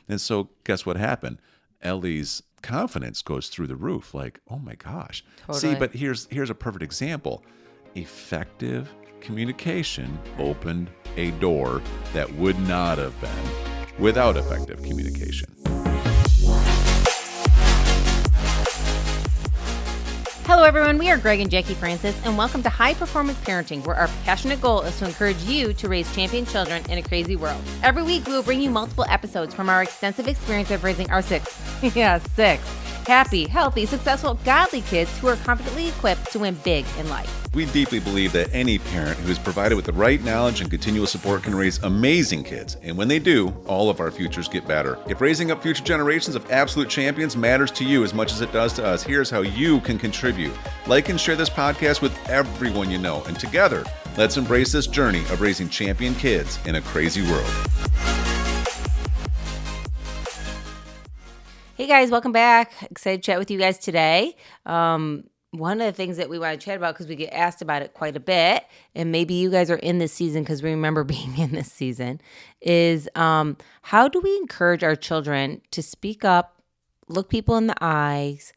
And so guess what happened? Ellie's confidence goes through the roof. Like, oh my gosh. See, Totally. but here's a perfect example. Effective communication opened a door that would not have been without effective communication. Hello, everyone. We are Greg and Jacquie Francis, and welcome to High Performance Parenting, where our passionate goal is to encourage you to raise champion children in a crazy world. Every week, we will bring you multiple episodes from our extensive experience of raising our six happy, healthy, successful, godly kids who are confidently equipped to win big in life. We deeply believe that any parent who is provided with the right knowledge and continual support can raise amazing kids. And when they do, all of our futures get better. If raising up future generations of absolute champions matters to you as much as it does to us, here's how you can contribute. Like and share this podcast with everyone you know. And together, let's embrace this journey of raising champion kids in a crazy world. Hey guys, welcome back. Excited to chat with you guys today. One of the things that we want to chat about, because we get asked about it quite a bit, and maybe you guys are in this season because we remember being in this season, is how do we encourage our children to speak up, look people in the eyes,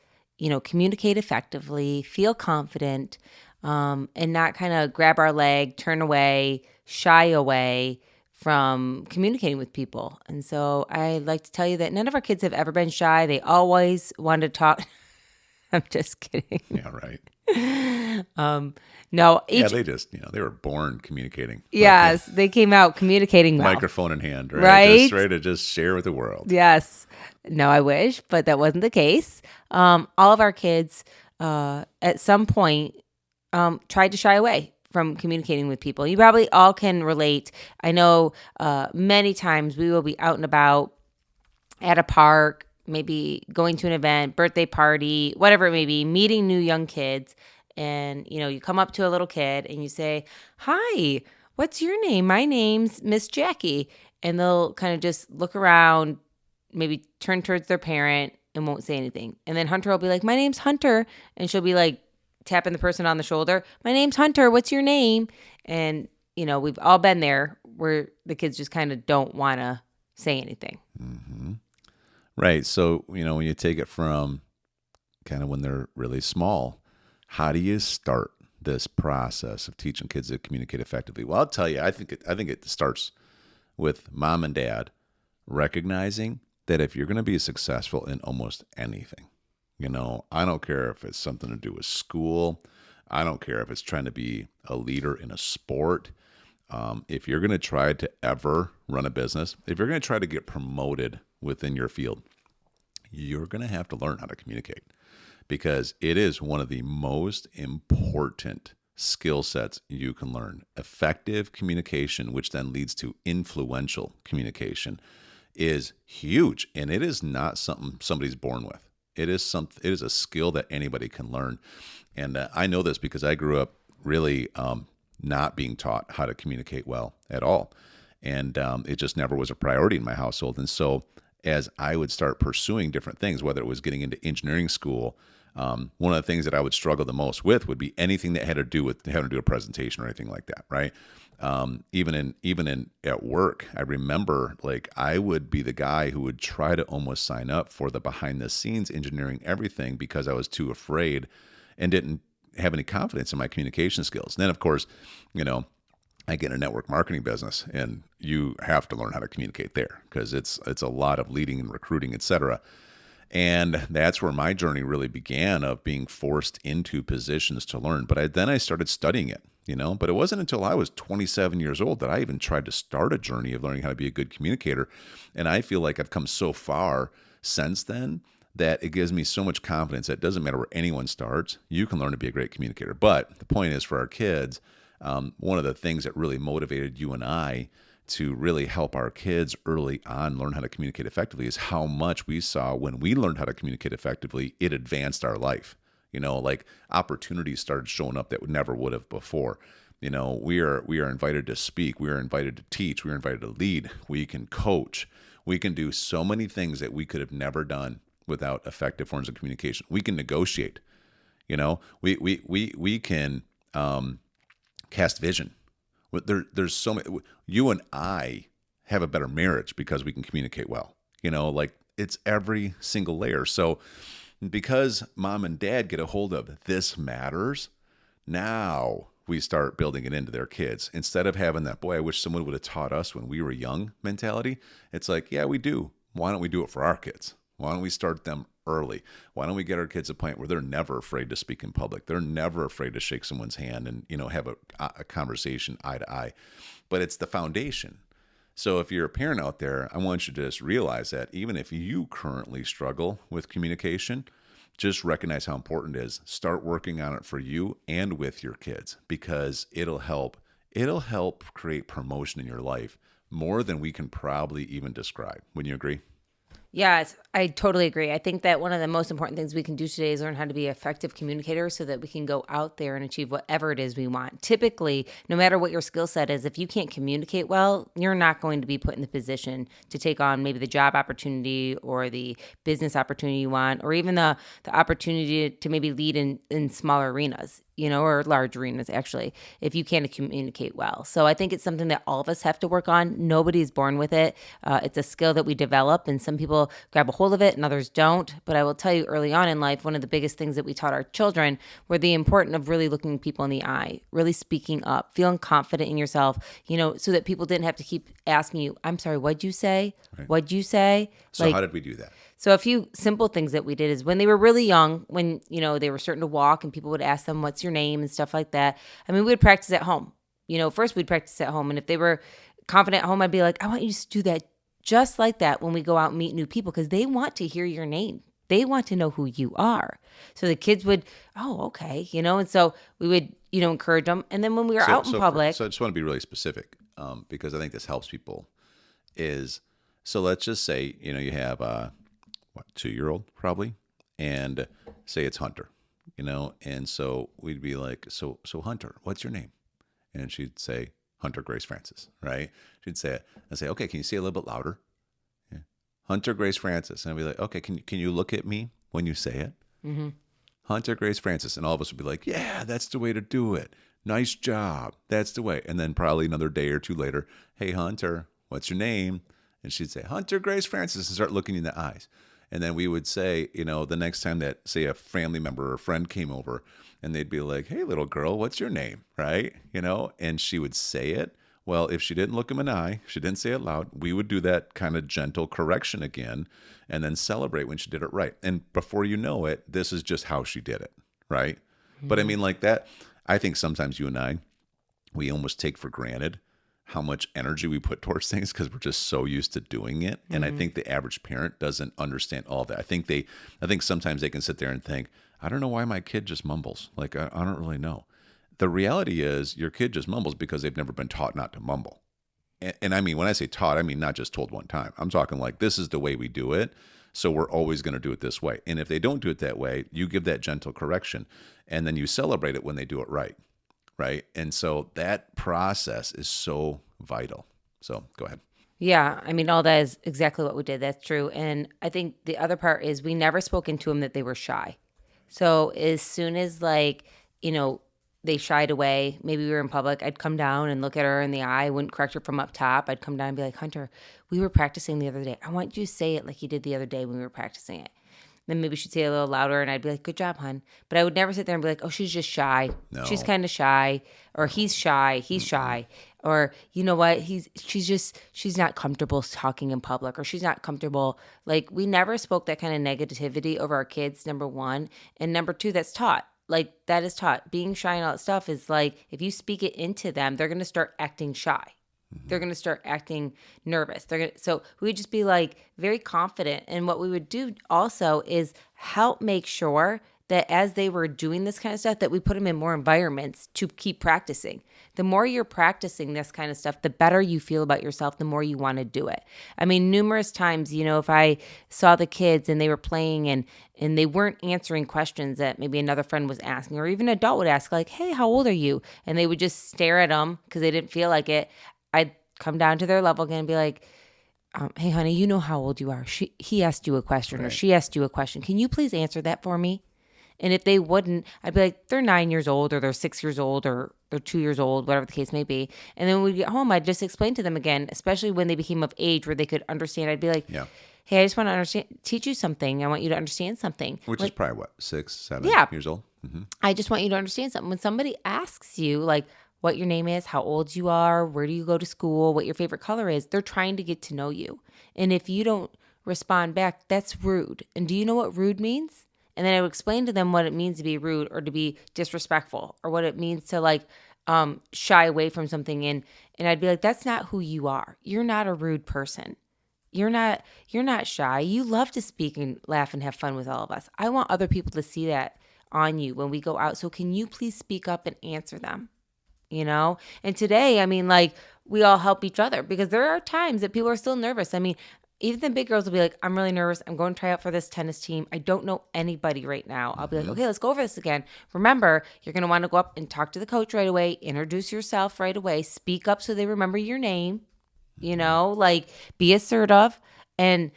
communicate effectively, feel confident, and not kind of grab our leg, turn away, shy away from communicating with people. And so I like to tell you that none of our kids have ever been shy. They always wanted to talk. I'm just kidding. Yeah, right. No. They just, they were born communicating. Yes, they came out communicating well. Microphone in hand, right? Right? Just ready to just share with the world. Yes. No, I wish, but that wasn't the case. All of our kids at some point tried to shy away from communicating with people. You probably all can relate. I know many times we will be out and about at a park, maybe going to an event, birthday party, whatever it may be, meeting new young kids. And, you come up to a little kid and you say, "Hi, what's your name?" "My name's Miss Jacquie." And they'll kind of just look around, maybe turn towards their parent and won't say anything. And then Hunter will be like, "My name's Hunter." And she'll be like, tapping the person on the shoulder, "My name's Hunter. What's your name?" And, we've all been there where the kids just kind of don't want to say anything. Mm-hmm. Right. So, when you take it from kind of when they're really small, how do you start this process of teaching kids to communicate effectively? Well, I'll tell you, I think it starts with mom and dad recognizing that if you're going to be successful in almost anything, I don't care if it's something to do with school. I don't care if it's trying to be a leader in a sport. If you're going to try to ever run a business, if you're going to try to get promoted within your field, you're going to have to learn how to communicate, because it is one of the most important skill sets you can learn. Effective communication, which then leads to influential communication, is huge, and it is not something somebody's born with. It is a skill that anybody can learn. And I know this because I grew up really not being taught how to communicate well at all. And it just never was a priority in my household. And so as I would start pursuing different things, whether it was getting into engineering school, one of the things that I would struggle the most with would be anything that had to do with having to do a presentation or anything like that, right? Even at work, I remember I would be the guy who would try to almost sign up for the behind the scenes engineering everything because I was too afraid and didn't have any confidence in my communication skills. And then of course, I get a network marketing business, and you have to learn how to communicate there because it's a lot of leading and recruiting, et cetera. And that's where my journey really began, of being forced into positions to learn. But then I started studying it, but it wasn't until I was 27 years old that I even tried to start a journey of learning how to be a good communicator. And I feel like I've come so far since then that it gives me so much confidence that it doesn't matter where anyone starts, you can learn to be a great communicator. But the point is, for our kids, one of the things that really motivated you and I to really help our kids early on learn how to communicate effectively is how much we saw when we learned how to communicate effectively, it advanced our life. Opportunities started showing up that never would have before. We are invited to speak. We are invited to teach. We are invited to lead. We can coach. We can do so many things that we could have never done without effective forms of communication. We can negotiate. We can cast vision. There's so many. You and I have a better marriage because we can communicate well. Like it's every single layer. So because mom and dad get a hold of this matters, now we start building it into their kids. Instead of having that, boy, I wish someone would have taught us when we were young mentality, it's like, yeah, we do. Why don't we do it for our kids? Why don't we start them early? Why don't we get our kids a point where they're never afraid to speak in public? They're never afraid to shake someone's hand and, have a conversation eye to eye. But it's the foundation. So if you're a parent out there, I want you to just realize that even if you currently struggle with communication, just recognize how important it is. Start working on it for you and with your kids, because it'll help. It'll help create promotion in your life more than we can probably even describe. Wouldn't you agree? Yes, I totally agree. I think that one of the most important things we can do today is learn how to be effective communicators so that we can go out there and achieve whatever it is we want. Typically, no matter what your skill set is, if you can't communicate well, you're not going to be put in the position to take on maybe the job opportunity or the business opportunity you want, or even the opportunity to maybe lead in smaller arenas, or large arenas, actually, if you can't communicate well. So I think it's something that all of us have to work on. Nobody's born with it. It's a skill that we develop, and some people grab a hold of it and others don't. But I will tell you, early on in life, one of the biggest things that we taught our children were the importance of really looking people in the eye, really speaking up, feeling confident in yourself, so that people didn't have to keep asking you, I'm sorry, what'd you say? Right. What'd you say? So how did we do that? So a few simple things that we did is when they were really young, when, they were starting to walk and people would ask them, what's your name and stuff like that. I mean, we would practice at home. First we'd practice at home. And if they were confident at home, I'd be like, I want you to do that just like that when we go out and meet new people, because they want to hear your name. They want to know who you are. So the kids would, oh, okay, and so we would, encourage them. And then when we were out in public. So I just want to be really specific, because I think this helps people so let's just say, you have 2-year-old probably, and say it's Hunter, and so we'd be like, so Hunter, what's your name? And she'd say, Hunter Grace Francis, right? She'd say it. I'd say, okay, can you say it a little bit louder? Yeah. Hunter Grace Francis. And I'd be like, okay, can you look at me when you say it? Mm-hmm. Hunter Grace Francis. And all of us would be like, yeah, that's the way to do it. Nice job. That's the way. And then probably another day or two later, hey, Hunter, what's your name? And she'd say, Hunter Grace Francis, and start looking in the eyes. And then we would say, the next time that, say, a family member or a friend came over, and they'd be like, hey, little girl, what's your name? Right? And she would say it. Well, if she didn't look him in the eye, if she didn't say it loud, we would do that kind of gentle correction again and then celebrate when she did it right. And before you know it, this is just how she did it. Right? Mm-hmm. But I mean, like that, I think sometimes you and I, we almost take for granted how much energy we put towards things because we're just so used to doing it. And I think the average parent doesn't understand all that. I think sometimes they can sit there and think, I don't know why my kid just mumbles. Like, I don't really know. The reality is your kid just mumbles because they've never been taught not to mumble. And I mean, when I say taught, I mean not just told one time. I'm talking like, this is the way we do it, so we're always going to do it this way. And if they don't do it that way, you give that gentle correction, and then you celebrate it when they do it right. Right. And so that process is so vital. So go ahead. Yeah. I mean, all that is exactly what we did. That's true. And I think the other part is we never spoke into them that they were shy. So as soon as they shied away, maybe we were in public, I'd come down and look at her in the eye. I wouldn't correct her from up top. I'd come down and be like, Hunter, we were practicing the other day. I want you to say it like you did the other day when we were practicing it. Then maybe she'd say it a little louder, and I'd be like, good job, hon. But I would never sit there and be like, oh, she's just shy. No. She's kind of shy. Or he's shy. He's shy. Or, you know what? She's not comfortable talking in public, or she's not comfortable. Like, we never spoke that kind of negativity over our kids, number one. And number two, that's taught. Like, that is taught. Being shy and all that stuff is like, if you speak it into them, they're going to start acting shy. They're going to start acting nervous. So we would just be like very confident. And what we would do also is help make sure that as they were doing this kind of stuff, that we put them in more environments to keep practicing. The more you're practicing this kind of stuff, the better you feel about yourself, the more you want to do it. I mean, numerous times, if I saw the kids and they were playing and they weren't answering questions that maybe another friend was asking, or even an adult would ask, like, hey, how old are you? And they would just stare at them because they didn't feel like it. I'd come down to their level again and be like, hey, honey, you know how old you are. He asked you a question, or she asked you a question. Can you please answer that for me? And if they wouldn't, I'd be like, they're 9 years old, or they're 6 years old, or they're 2 years old, whatever the case may be. And then when we get home, I'd just explain to them again, especially when they became of age where they could understand. I'd be like, hey, I just want to teach you something. I want you to understand something. Which is probably what, 6, 7 Yeah. years old? Mm-hmm. I just want you to understand something. When somebody asks you, like, what your name is, how old you are, where do you go to school, what your favorite color is, they're trying to get to know you. And if you don't respond back, that's rude. And do you know what rude means? And then I would explain to them what it means to be rude or to be disrespectful, or what it means to, like, shy away from something. And I'd be like, that's not who you are. You're not a rude person. You're not shy. You love to speak and laugh and have fun with all of us. I want other people to see that on you when we go out. So can you please speak up and answer them? And today, I mean, like, we all help each other, because there are times that people are still nervous. I mean, even the big girls will be like, I'm really nervous. I'm going to try out for this tennis team. I don't know anybody right now. I'll be like, okay, let's go over this again. Remember, you're going to want to go up and talk to the coach right away, introduce yourself right away, speak up so they remember your name, like, be assertive. And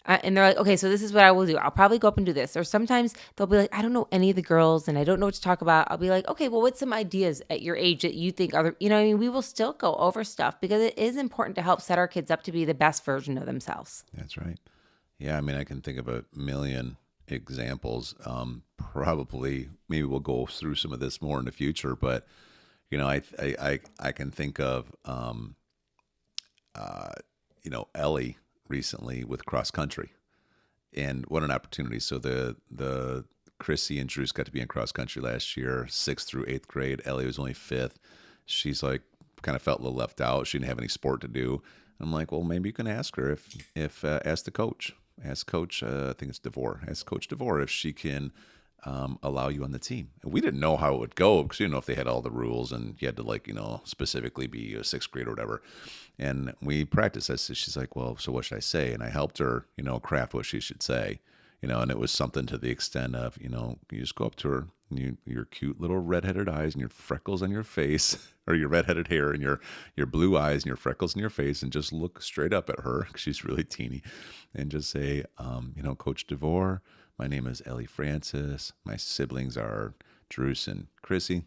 they're like, okay, so this is what I will do. I'll probably go up and do this. Or sometimes they'll be like, I don't know any of the girls and I don't know what to talk about. I'll be like, okay, well, what's some ideas at your age that you think other, what I mean? We will still go over stuff, because it is important to help set our kids up to be the best version of themselves. That's right. Yeah, I mean, I can think of a million examples. Probably, maybe we'll go through some of this more in the future, but I can think of Ellie recently with cross country, and what an opportunity. So the Chrissy and Drews got to be in cross country last year, 6th through 8th grade. Ellie was only 5th. She's like, kind of felt a little left out. She didn't have any sport to do. I'm like, well, maybe you can ask her if ask the coach. Ask Coach, I think it's DeVore. Ask Coach DeVore if she can allow you on the team. And we didn't know how it would go, because you didn't know if they had all the rules and you had to, specifically be a 6th grade or whatever. And we practiced. She's like, well, so what should I say? And I helped her, craft what she should say, and it was something to the extent of, you just go up to her, and your cute little redheaded eyes and your freckles on your face, or your redheaded hair and your blue eyes and your freckles in your face, and just look straight up at her, 'cause she's really teeny, and just say, Coach DeVore, my name is Ellie Francis. My siblings are Drews and Chrissy.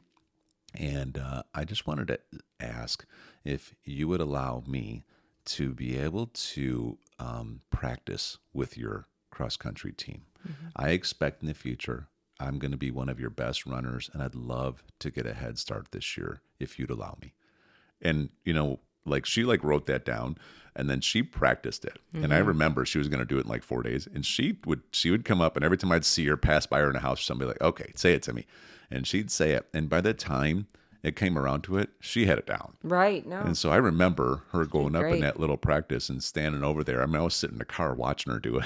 And I just wanted to ask if you would allow me to be able to practice with your cross-country team. Mm-hmm. I expect in the future I'm going to be one of your best runners, and I'd love to get a head start this year if you'd allow me. And, she wrote that down, and then she practiced it. Mm-hmm. And I remember she was going to do it in like 4 days, and she would come up, and every time I'd see her pass by her in the house, somebody like, okay, say it to me. And she'd say it. And by the time it came around to it, she had it down. Right. No. And so I remember her going up in that little practice and standing over there. I mean, I was sitting in the car watching her do it.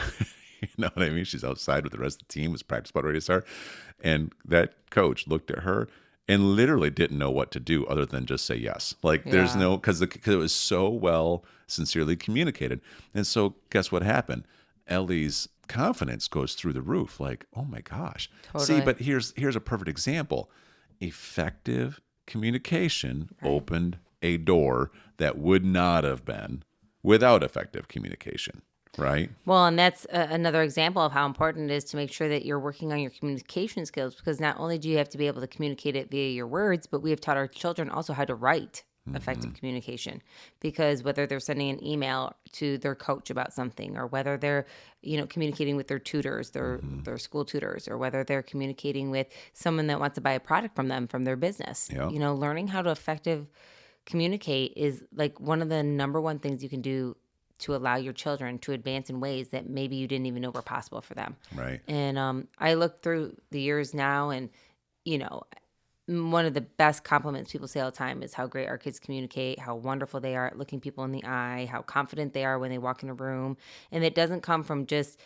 You know what I mean? She's outside with the rest of the team, was practice about ready to start. And that coach looked at her and literally didn't know what to do other than just say yes. Like, there's no, because it was so well sincerely communicated. And so guess what happened? Ellie's confidence goes through the roof. Like, oh my gosh. Totally. See, but here's a perfect example. Effective communication opened a door that would not have been without effective communication. Right. Well, and that's another example of how important it is to make sure that you're working on your communication skills, because not only do you have to be able to communicate it via your words, but we have taught our children also how to write effective communication, because whether they're sending an email to their coach about something, or whether they're, communicating with their tutors, their school tutors, or whether they're communicating with someone that wants to buy a product from them, from their business, learning how to effective communicate is like one of the number one things you can do to allow your children to advance in ways that maybe you didn't even know were possible for them. Right. And I look through the years now, and, one of the best compliments people say all the time is how great our kids communicate, how wonderful they are at looking people in the eye, how confident they are when they walk in a room. And it doesn't come from just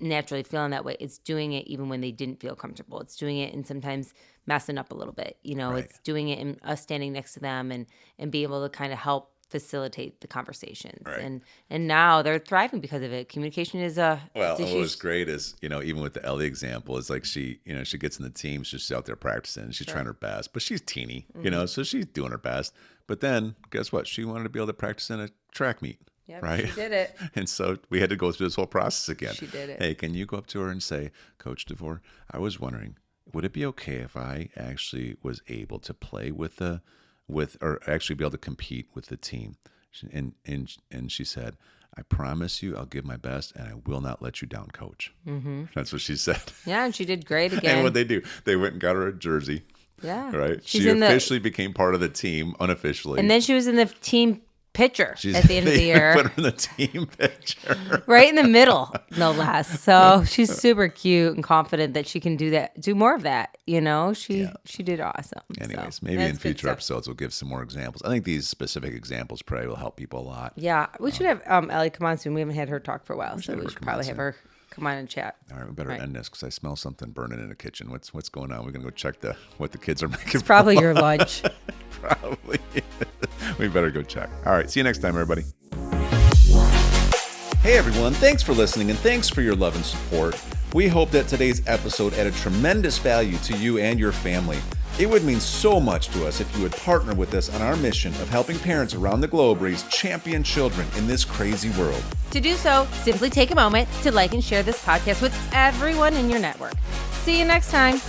naturally feeling that way. It's doing it even when they didn't feel comfortable. It's doing it and sometimes messing up a little bit. Right. It's doing it and us standing next to them and be able to kind of help facilitate the conversations. Right. And now they're thriving because of it. Communication is what was great is, even with the Ellie example, is like she gets in the team, she's out there practicing, and she's trying her best, but she's teeny, so she's doing her best. But then guess what? She wanted to be able to practice in a track meet. Yep, right? She did it. And so we had to go through this whole process again. She did it. Hey, can you go up to her and say, Coach DeVore, I was wondering, would it be okay if I actually was able to play or actually be able to compete with the team? And she said, I promise you I'll give my best and I will not let you down, coach. Mm-hmm. That's what she said. Yeah, and she did great again. And what'd they do? They went and got her a jersey. Yeah. Right? She officially became part of the team, unofficially. And then she was in the team picture at the end of the year. Put her in the team picture. Right in the middle, no less. So she's super cute and confident that she can do more of that. She did awesome. Anyways, maybe in future episodes we'll give some more examples. I think these specific examples probably will help people a lot. Yeah, we should have Ellie come on soon. We haven't had her talk for a while, so we should probably have her come on and chat. All right, we better end this because I smell something burning in the kitchen. What's going on? We're gonna go check what the kids are making. It's probably your lunch. Probably. We better go check. All right, see you next time, everybody. Hey, everyone. Thanks for listening, and thanks for your love and support. We hope that today's episode added tremendous value to you and your family. It would mean so much to us if you would partner with us on our mission of helping parents around the globe raise champion children in this crazy world. To do so, simply take a moment to like and share this podcast with everyone in your network. See you next time.